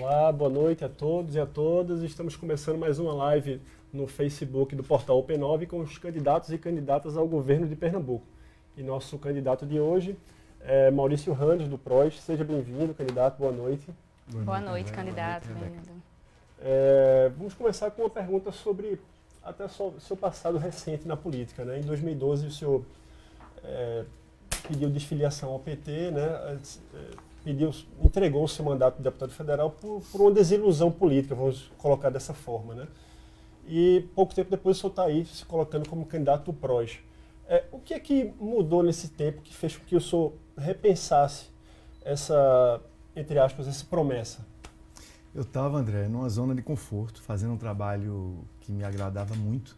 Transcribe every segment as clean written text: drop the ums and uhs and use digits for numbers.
Olá, boa noite a todos e a todas. Estamos começando mais uma live no Facebook do Portal Open9 com os candidatos e candidatas ao governo de Pernambuco. E nosso candidato de hoje é Maurício Randes, do PROS. Seja bem-vindo, candidato. Boa noite. Boa noite, candidato. Bem-vindo. Vamos começar com uma pergunta sobre até seu passado recente na política, né? Em 2012, o senhor pediu desfiliação ao PT, né? Entregou o seu mandato de deputado federal por uma desilusão política, vamos colocar dessa forma, né? E pouco tempo depois o senhor está aí se colocando como candidato do PROS. O que é que mudou nesse tempo que fez com que o senhor repensasse essa, entre aspas, essa promessa? Eu estava, André, numa zona de conforto, fazendo um trabalho que me agradava muito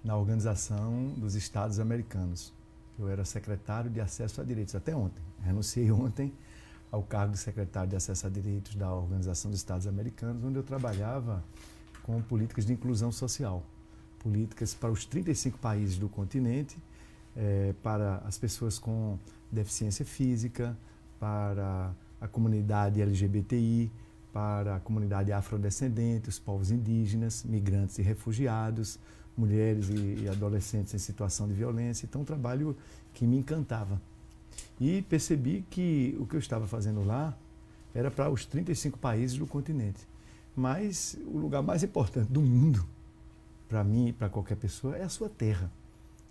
na Organização dos Estados Americanos. Eu era secretário de Acesso a Direitos até ontem. Renunciei ontem ao cargo de secretário de Acesso a Direitos da Organização dos Estados Americanos, onde eu trabalhava com políticas de inclusão social, políticas para os 35 países do continente, para as pessoas com deficiência física, para a comunidade LGBTI, para a comunidade afrodescendente, os povos indígenas, migrantes e refugiados, mulheres e adolescentes em situação de violência. Então, um trabalho que me encantava. E percebi que o que eu estava fazendo lá era para os 35 países do continente. Mas o lugar mais importante do mundo, para mim e para qualquer pessoa, é a sua terra.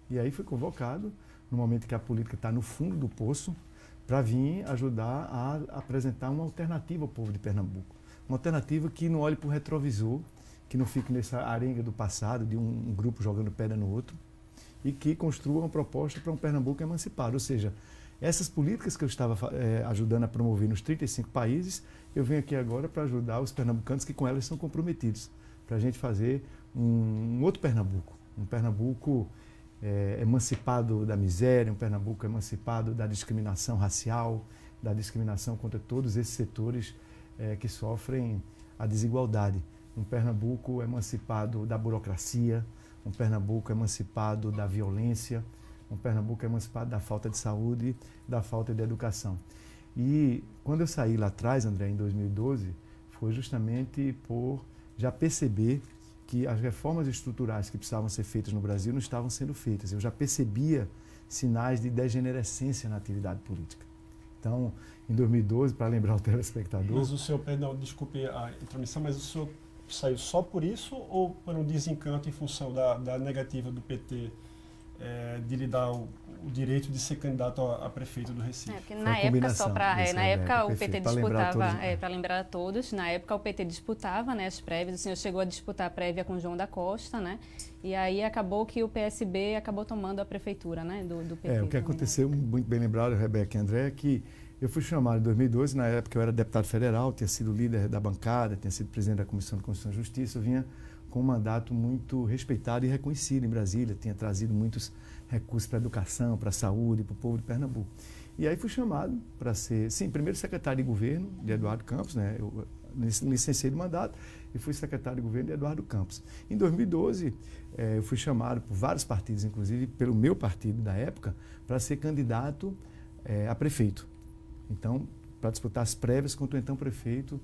E aí fui convocado, no momento que a política está no fundo do poço, para vir ajudar a apresentar uma alternativa ao povo de Pernambuco. Uma alternativa que não olhe para o retrovisor, que não fique nessa arenga do passado, de um grupo jogando pedra no outro, e que construa uma proposta para um Pernambuco emancipado. Ou seja, essas políticas que eu estava ajudando a promover nos 35 países, eu venho aqui agora para ajudar os pernambucanos que com elas são comprometidos, para a gente fazer um outro Pernambuco, um Pernambuco emancipado da miséria, um Pernambuco emancipado da discriminação racial, da discriminação contra todos esses setores que sofrem a desigualdade. Um Pernambuco emancipado da burocracia, um Pernambuco emancipado da violência, um Pernambuco emancipado da falta de saúde, da falta de educação. E quando eu saí lá atrás, André, em 2012, foi justamente por já perceber que as reformas estruturais que precisavam ser feitas no Brasil não estavam sendo feitas. Eu já percebia sinais de degenerescência na atividade política. Então, em 2012, para lembrar o telespectador... Mas o senhor, perdão, desculpe a intromissão, mas o senhor saiu só por isso ou por um desencanto em função da negativa do PT de lhe dar o direito de ser candidato a prefeito do Recife? Porque na época, na época o PT disputava, para lembrar a todos, na época o PT disputava, né, as prévias, o senhor chegou a disputar a prévia com João da Costa, né, e aí acabou que o PSB acabou tomando a prefeitura, né, do PT. O que aconteceu, muito bem lembrado, Rebeca e André, é que eu fui chamado em 2012, na época eu era deputado federal, tinha sido líder da bancada, tinha sido presidente da Comissão de Constituição e Justiça, eu vinha com um mandato muito respeitado e reconhecido em Brasília, tinha trazido muitos recursos para a educação, para a saúde, para o povo de Pernambuco. E aí fui chamado para ser, primeiro secretário de governo de Eduardo Campos, né? Eu licenciei do mandato e fui secretário de governo de Eduardo Campos. Em 2012, eu fui chamado por vários partidos, inclusive pelo meu partido da época, para ser candidato a prefeito. Então, para disputar as prévias contra o então prefeito,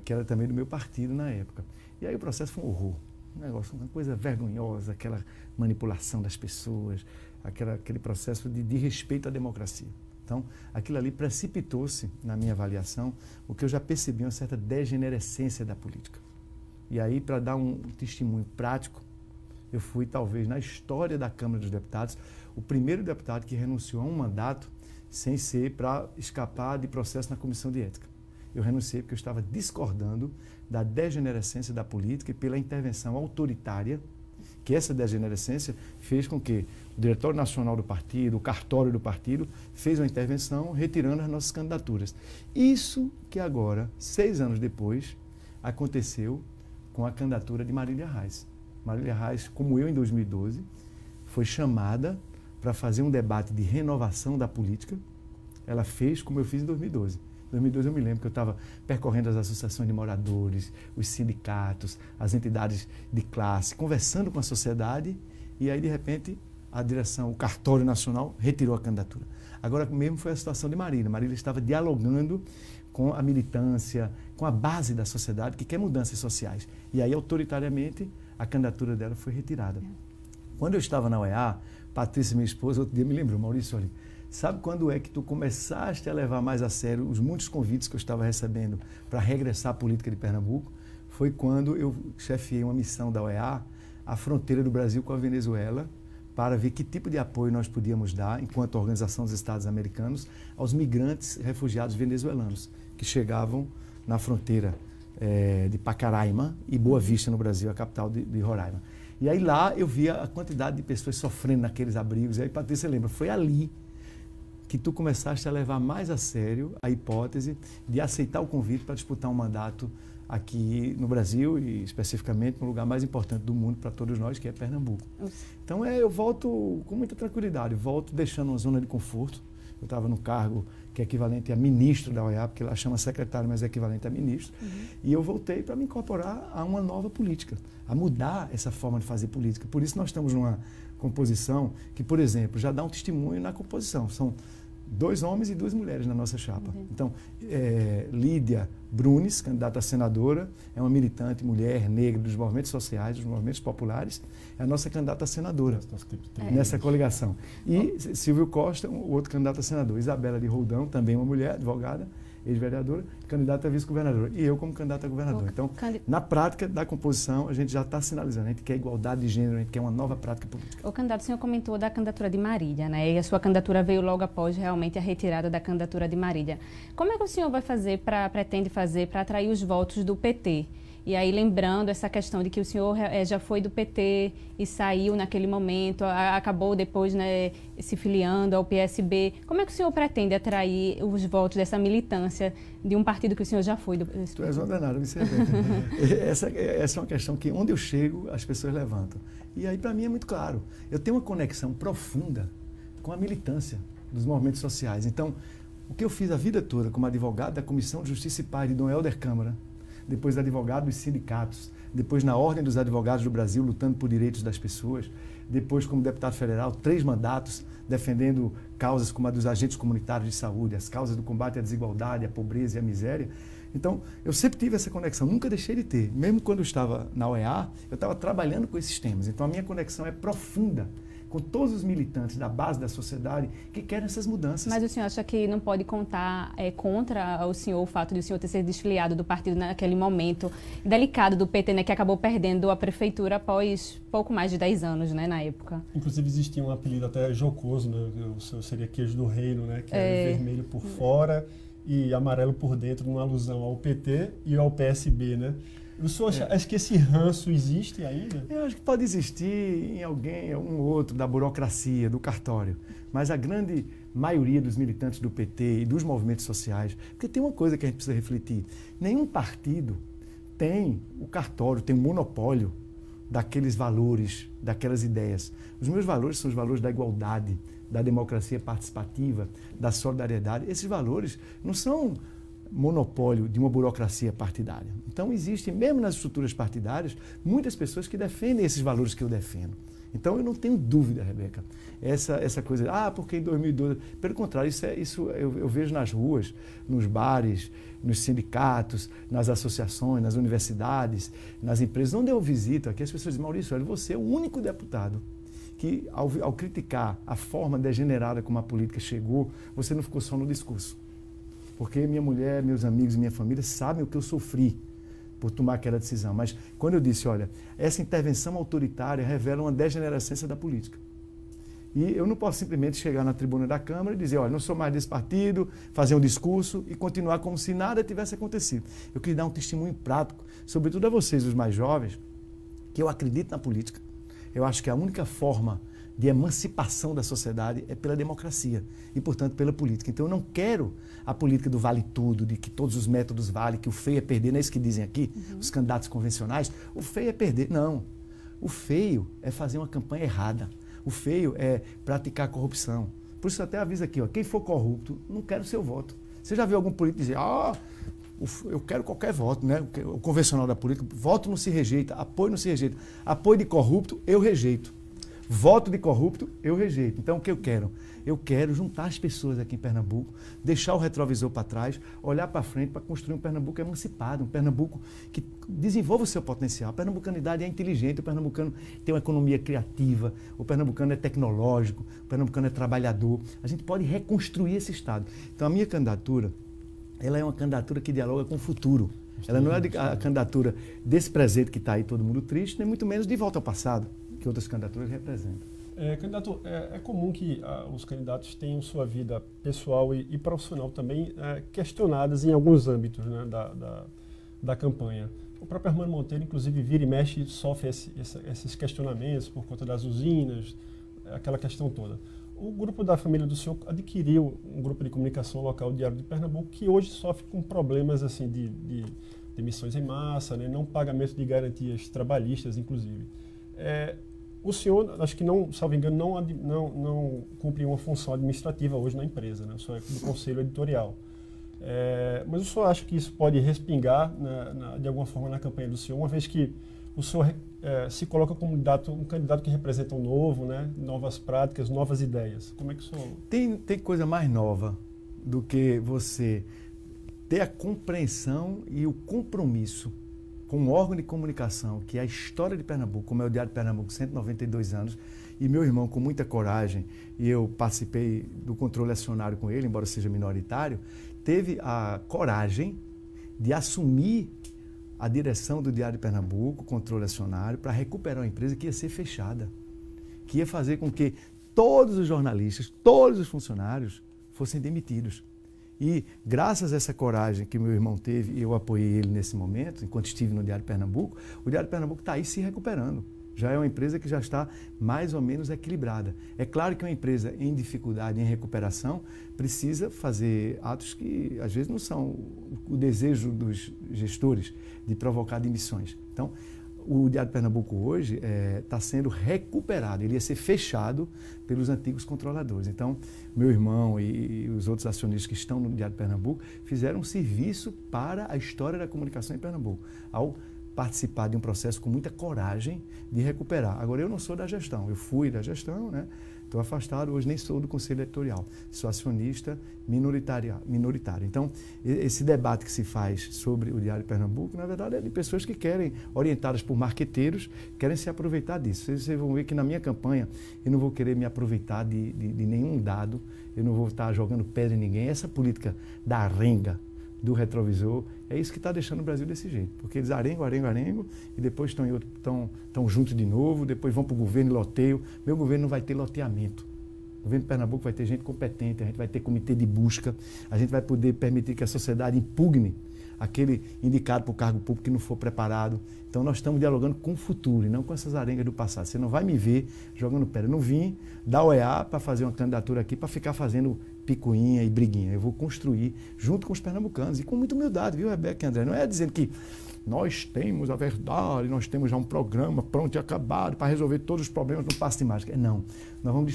que era também do meu partido na época. E aí o processo foi um horror, um negócio, uma coisa vergonhosa, aquela manipulação das pessoas, aquele processo de respeito à democracia. Então, aquilo ali precipitou-se, na minha avaliação, o que eu já percebi, uma certa degenerescência da política. E aí, para dar um testemunho prático, eu fui, talvez, na história da Câmara dos Deputados, o primeiro deputado que renunciou a um mandato sem ser para escapar de processo na Comissão de Ética. Eu renunciei porque eu estava discordando da degenerescência da política e pela intervenção autoritária, que essa degenerescência fez com que o Diretório Nacional do Partido, o cartório do partido, fez uma intervenção retirando as nossas candidaturas. Isso que agora, 6 anos depois, aconteceu com a candidatura de Marília Reis. Marília Reis, como eu em 2012, foi chamada para fazer um debate de renovação da política. Ela fez como eu fiz em 2012. Em 2012 eu me lembro que eu estava percorrendo as associações de moradores, os sindicatos, as entidades de classe, conversando com a sociedade e aí de repente a direção, o cartório nacional retirou a candidatura. Agora mesmo foi a situação de Marília. Marília estava dialogando com a militância, com a base da sociedade que quer mudanças sociais. E aí, autoritariamente, a candidatura dela foi retirada. Quando eu estava na UEA, Patrícia, minha esposa, outro dia me lembrou, Maurício, olha, sabe quando é que tu começaste a levar mais a sério os muitos convites que eu estava recebendo para regressar à política de Pernambuco? Foi quando eu chefiei uma missão da UEA à fronteira do Brasil com a Venezuela, para ver que tipo de apoio nós podíamos dar, enquanto Organização dos Estados Americanos, aos migrantes refugiados venezuelanos, que chegavam na fronteira de Pacaraima e Boa Vista, no Brasil, a capital de Roraima. E aí lá eu via a quantidade de pessoas sofrendo naqueles abrigos. E aí, Patrícia, lembra, foi ali que tu começaste a levar mais a sério a hipótese de aceitar o convite para disputar um mandato aqui no Brasil e especificamente no lugar mais importante do mundo para todos nós, que é Pernambuco. Então eu volto com muita tranquilidade, volto deixando uma zona de conforto. Eu estava no cargo que é equivalente a ministro da OEA, porque lá chama secretário, mas é equivalente a ministro. E eu voltei para me incorporar a uma nova política, a mudar essa forma de fazer política. Por isso nós estamos numa composição que, por exemplo, já dá um testemunho na composição. São 2 homens e 2 mulheres na nossa chapa. Então, Lídia Brunes, candidata a senadora, é uma militante mulher negra dos movimentos sociais, dos movimentos populares, é a nossa candidata a senadora nessa coligação. E Silvio Costa, o outro candidato a senador. Isabela de Roldão, também uma mulher, advogada, ex-vereadora, candidata a vice-governadora. E eu como candidata a governador. Então, na prática da composição, a gente já está sinalizando. A gente quer igualdade de gênero, a gente quer uma nova prática política. O candidato, o senhor comentou da candidatura de Marília, né? E a sua candidatura veio logo após realmente a retirada da candidatura de Marília. Como é que o senhor vai fazer, pretende fazer para atrair os votos do PT? E aí, lembrando essa questão de que o senhor já foi do PT e saiu naquele momento, acabou depois, né, se filiando ao PSB. Como é que o senhor pretende atrair os votos dessa militância de um partido que o senhor já foi? Tu és uma danada, me essa é uma questão que, onde eu chego, as pessoas levantam. E aí, para mim, é muito claro. Eu tenho uma conexão profunda com a militância dos movimentos sociais. Então, o que eu fiz a vida toda como advogado da Comissão de Justiça e Paz de Dom Helder Câmara, depois advogado dos sindicatos, depois na Ordem dos Advogados do Brasil, lutando por direitos das pessoas, depois como deputado federal, 3 mandatos defendendo causas como a dos agentes comunitários de saúde, as causas do combate à desigualdade, à pobreza e à miséria. Então, eu sempre tive essa conexão, nunca deixei de ter. Mesmo quando eu estava na OEA, eu estava trabalhando com esses temas. Então, a minha conexão é profunda com todos os militantes da base da sociedade que querem essas mudanças. Mas o senhor acha que não pode contar contra o senhor o fato de o senhor ter sido desfiliado do partido naquele momento delicado do PT, né, que acabou perdendo a prefeitura após pouco mais de 10 anos, né, na época? Inclusive existia um apelido até jocoso, né, o senhor seria queijo do reino, né, que era vermelho por fora e amarelo por dentro, numa alusão ao PT e ao PSB, né? O senhor acha que esse ranço existe ainda? Eu acho que pode existir em alguém, um ou outro, da burocracia, do cartório. Mas a grande maioria dos militantes do PT e dos movimentos sociais, porque tem uma coisa que a gente precisa refletir, nenhum partido tem o cartório, tem o monopólio daqueles valores, daquelas ideias. Os meus valores são os valores da igualdade, da democracia participativa, da solidariedade. Esses valores não são monopólio de uma burocracia partidária. Então, existem, mesmo nas estruturas partidárias, muitas pessoas que defendem esses valores que eu defendo. Então, eu não tenho dúvida, Rebeca, essa coisa, porque em 2012... Pelo contrário, isso eu vejo nas ruas, nos bares, nos sindicatos, nas associações, nas universidades, nas empresas. Onde eu visito aqui, as pessoas dizem, Maurício, olha, você é o único deputado que, ao criticar a forma degenerada como a política chegou, você não ficou só no discurso. Porque minha mulher, meus amigos e minha família sabem o que eu sofri por tomar aquela decisão. Mas quando eu disse, olha, essa intervenção autoritária revela uma degenerescência da política. E eu não posso simplesmente chegar na tribuna da Câmara e dizer, olha, não sou mais desse partido, fazer um discurso e continuar como se nada tivesse acontecido. Eu queria dar um testemunho prático, sobretudo a vocês, os mais jovens, que eu acredito na política. Eu acho que a única forma de emancipação da sociedade é pela democracia e, portanto, pela política. Então, eu não quero a política do vale tudo, de que todos os métodos valem, que o feio é perder, não é isso que dizem aqui, os candidatos convencionais. O feio é perder. Não. O feio é fazer uma campanha errada. O feio é praticar corrupção. Por isso, eu até aviso aqui, quem for corrupto, não quero o seu voto. Você já viu algum político dizer, eu quero qualquer voto, né? O convencional da política, voto não se rejeita, apoio não se rejeita. Apoio de corrupto, eu rejeito. voto de corrupto, eu rejeito. Então, o que eu quero? Eu quero juntar as pessoas aqui em Pernambuco, deixar o retrovisor para trás, olhar para frente para construir um Pernambuco emancipado, um Pernambuco que desenvolva o seu potencial. A pernambucanidade é inteligente, o pernambucano tem uma economia criativa, o pernambucano é tecnológico, o pernambucano é trabalhador. A gente pode reconstruir esse Estado. Então, a minha candidatura, ela é uma candidatura que dialoga com o futuro. Ela não é a candidatura desse presente que está aí todo mundo triste, nem muito menos de volta ao passado, que outras candidaturas representam. Candidato, é comum que os candidatos tenham sua vida pessoal e profissional também questionadas em alguns âmbitos, né, da campanha. O próprio Armando Monteiro, inclusive, vira e mexe, sofre esses questionamentos por conta das usinas, aquela questão toda. O grupo da família do senhor adquiriu um grupo de comunicação local, o Diário de Pernambuco, que hoje sofre com problemas assim, de demissões em massa, né, não pagamento de garantias trabalhistas, inclusive. O senhor, acho que não, salvo engano, não cumpre uma função administrativa hoje na empresa, né? O senhor é do conselho editorial. Mas o senhor acha que isso pode respingar de alguma forma na campanha do senhor, uma vez que o senhor se coloca como um candidato que representa um novo, né? Novas práticas, novas ideias? Como é que o senhor... Tem coisa mais nova do que você ter a compreensão e o compromisso com um órgão de comunicação, que é a história de Pernambuco, como é o Diário de Pernambuco, 192 anos, e meu irmão, com muita coragem, e eu participei do controle acionário com ele, embora seja minoritário, teve a coragem de assumir a direção do Diário de Pernambuco, controle acionário, para recuperar uma empresa que ia ser fechada, que ia fazer com que todos os jornalistas, todos os funcionários fossem demitidos. E graças a essa coragem que meu irmão teve, e eu apoiei ele nesse momento, enquanto estive no Diário de Pernambuco, o Diário de Pernambuco está aí se recuperando. Já é uma empresa que já está mais ou menos equilibrada. É claro que uma empresa em dificuldade, em recuperação, precisa fazer atos que às vezes não são o desejo dos gestores de provocar demissões. Então, o Diário de Pernambuco hoje está sendo recuperado, ele ia ser fechado pelos antigos controladores. Então, meu irmão e os outros acionistas que estão no Diário de Pernambuco fizeram um serviço para a história da comunicação em Pernambuco, ao participar de um processo com muita coragem de recuperar. Agora, eu não sou da gestão, eu fui da gestão, né? Estou afastado, hoje nem sou do Conselho Editorial, sou acionista minoritário. Então, esse debate que se faz sobre o Diário de Pernambuco, na verdade, é de pessoas que querem, orientadas por marqueteiros, querem se aproveitar disso. Vocês vão ver que na minha campanha eu não vou querer me aproveitar de nenhum dado, eu não vou estar jogando pedra em ninguém. Essa política da arenga, do retrovisor, é isso que está deixando o Brasil desse jeito. Porque eles arengam, e depois estão juntos de novo, depois vão para o governo e loteiam. Meu governo não vai ter loteamento. O governo de Pernambuco vai ter gente competente, a gente vai ter comitê de busca, a gente vai poder permitir que a sociedade impugne aquele indicado para o cargo público que não for preparado. Então, nós estamos dialogando com o futuro e não com essas arengas do passado. Você não vai me ver jogando pedra. Eu não vim dar OEA para fazer uma candidatura aqui para ficar fazendo picuinha e briguinha. Eu vou construir junto com os pernambucanos e com muita humildade, viu, Rebeca e André? Não é dizendo que nós temos a verdade, nós temos já um programa pronto e acabado para resolver todos os problemas no passe de mágica. Não. Nós vamos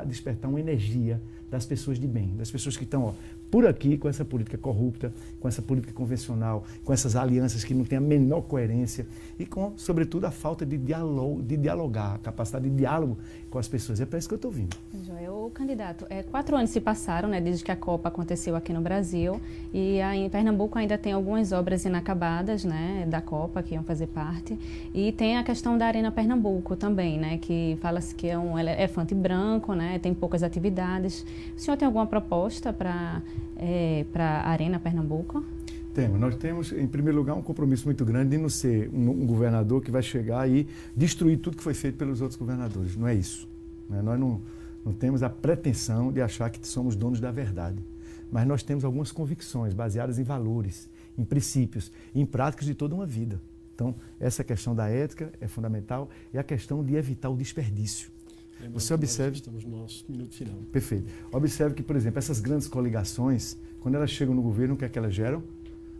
despertar uma energia das pessoas de bem, das pessoas que estão por aqui com essa política corrupta, com essa política convencional, com essas alianças que não têm a menor coerência e com, sobretudo, a falta de dialogar, a capacidade de diálogo com as pessoas. É para isso que eu estou vindo. O candidato, 4 anos se passaram, né, desde que a Copa aconteceu aqui no Brasil, e em Pernambuco ainda tem algumas obras inacabadas, né, da Copa, que iam fazer parte, e tem a questão da Arena Pernambuco também, né, que fala-se que é um elefante branco, né, tem poucas atividades. O senhor tem alguma proposta para a Arena Pernambuco? Temos. Nós temos, em primeiro lugar, um compromisso muito grande de não ser um governador que vai chegar e destruir tudo que foi feito pelos outros governadores. Não é isso. Né? Nós não temos a pretensão de achar que somos donos da verdade. Mas nós temos algumas convicções baseadas em valores, em princípios, em práticas de toda uma vida. Então, essa questão da ética é fundamental e a questão de evitar o desperdício. Você observe... Estamos no nosso minuto final. Perfeito. Observe que, por exemplo, essas grandes coligações, quando elas chegam no governo, o que é que elas geram?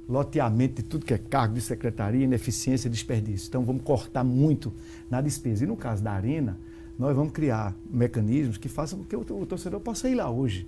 Loteamento de tudo que é cargo de secretaria, ineficiência, desperdício. Então, vamos cortar muito na despesa. E no caso da Arena, nós vamos criar mecanismos que façam com que o torcedor possa ir lá hoje.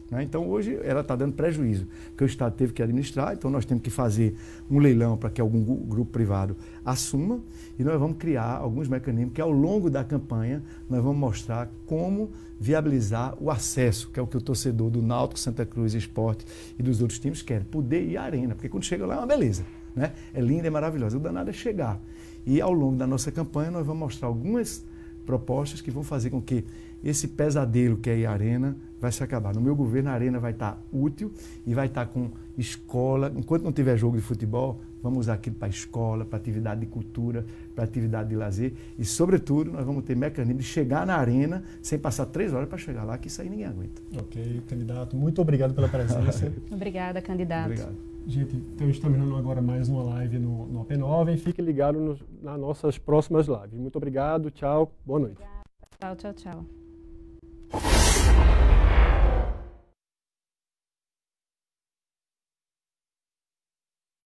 né? Então, hoje, ela está dando prejuízo, porque o Estado teve que administrar, então nós temos que fazer um leilão para que algum grupo privado assuma, e nós vamos criar alguns mecanismos que, ao longo da campanha, nós vamos mostrar como viabilizar o acesso, que é o que o torcedor do Náutico, Santa Cruz Esporte e dos outros times quer, poder ir à arena, porque quando chega lá é uma beleza, né? É linda, é maravilhosa. O danado é chegar. E ao longo da nossa campanha nós vamos mostrar algumas propostas que vão fazer com que esse pesadelo que é ir à arena vai se acabar. No meu governo a arena vai estar útil e vai estar com escola. Enquanto não tiver jogo de futebol, vamos usar aquilo para escola, para atividade de cultura, para atividade de lazer e, sobretudo, nós vamos ter mecanismo de chegar na arena sem passar 3 horas para chegar lá, que isso aí ninguém aguenta. Ok, candidato, muito obrigado pela presença. Obrigada, candidato. Obrigado. Gente, estamos terminando agora mais uma live no AP9 e fique ligado nas nossas próximas lives. Muito obrigado, tchau, boa noite. Obrigada. Tchau, tchau, tchau.